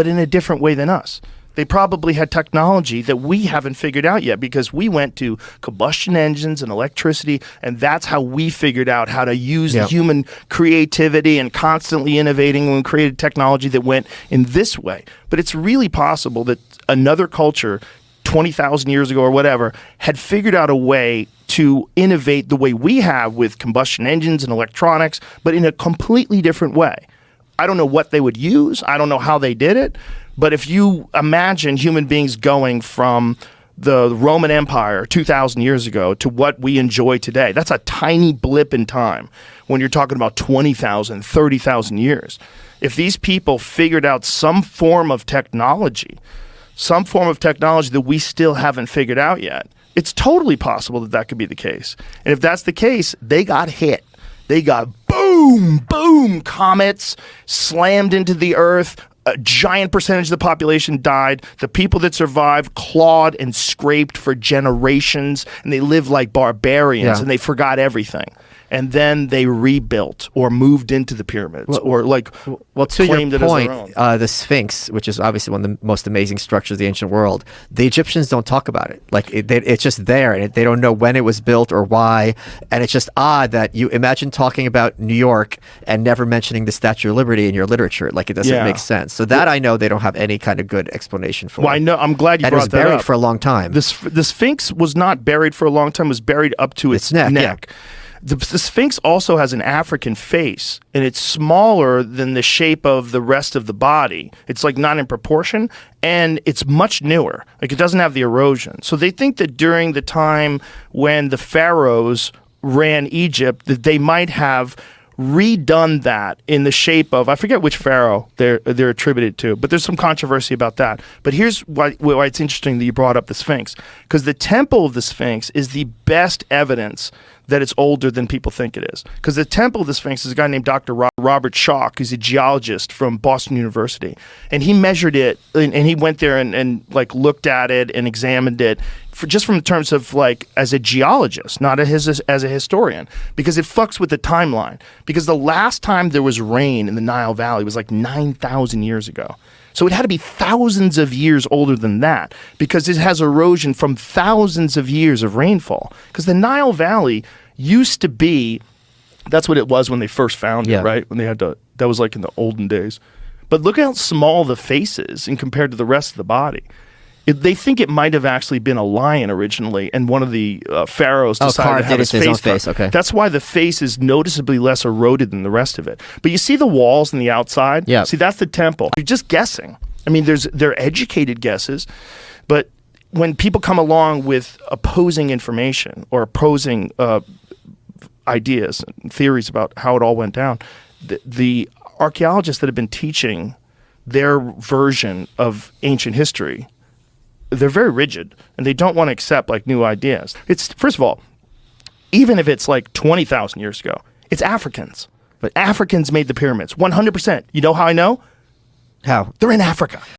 but in a different way than us. They probably had technology that we haven't figured out yet, because we went to combustion engines and electricity, and that's how we figured out how to use the human creativity and constantly innovating when we created technology that went in this way. But it's really possible that another culture 20,000 years ago or whatever had figured out a way to innovate the way we have with combustion engines and electronics, but in a completely different way. I don't know what they would use. I don't know how they did it. But if you imagine human beings going from the Roman Empire 2,000 years ago to what we enjoy today, that's a tiny blip in time when you're talking about 20,000, 30,000 years. If these people figured out some form of technology that we still haven't figured out yet, it's totally possible that that could be the case. And if that's the case, they got hit. They got boom, boom, comets slammed into the earth. A giant percentage of the population died. The people that survived clawed and scraped for generations, and they lived like barbarians, and they forgot everything. And then they rebuilt or moved into the pyramids, or like to claimed your it point, as their own. the Sphinx, which is obviously one of the most amazing structures of the ancient world, the Egyptians don't talk about it. Like it's just there, and they don't know when it was built or why. And it's just odd that you imagine talking about New York and never mentioning the Statue of Liberty in your literature. Like it doesn't make sense. So that I know they don't have any kind of good explanation for. Well, I know. I'm glad you and brought that up. it was buried for a long time. The Sphinx was not buried for a long time. It was buried up to its neck. Yeah. The Sphinx also has an African face, and it's smaller than the shape of the rest of the body. It's like not in proportion, and it's much newer. Like it doesn't have the erosion. So they think that during the time when the pharaohs ran Egypt, that they might have redone that in the shape of, I forget which pharaoh they're attributed to, but there's some controversy about that. But here's why it's interesting that you brought up the Sphinx, because the temple of the Sphinx is the best evidence that it's older than people think it is. Because the temple of the Sphinx is a guy named Dr. Robert Schoch, who's a geologist from Boston University. And he measured it, and he went there and like looked at it and examined it just from terms of like as a geologist, not as a historian, because it fucks with the timeline. Because the last time there was rain in the Nile Valley was like 9,000 years ago. So it had to be thousands of years older than that, because it has erosion from thousands of years of rainfall. Because the Nile Valley used to be, that's what it was when they first found it, right? When they had to, that was like in the olden days. But look how small the face is in compared to the rest of the body. They think it might have actually been a lion originally, and one of the pharaohs decided to have his face. Okay. That's why the face is noticeably less eroded than the rest of it. But you see the walls on the outside? Yeah. See, that's the temple. You're just guessing. I mean, they're educated guesses, but when people come along with opposing information or opposing ideas and theories about how it all went down, the archaeologists that have been teaching their version of ancient history, they're very rigid, and they don't want to accept like new ideas. It's, first of all, even if it's like 20,000 years ago, it's Africans. But Africans made the pyramids, 100%. You know how I know? How? They're in Africa.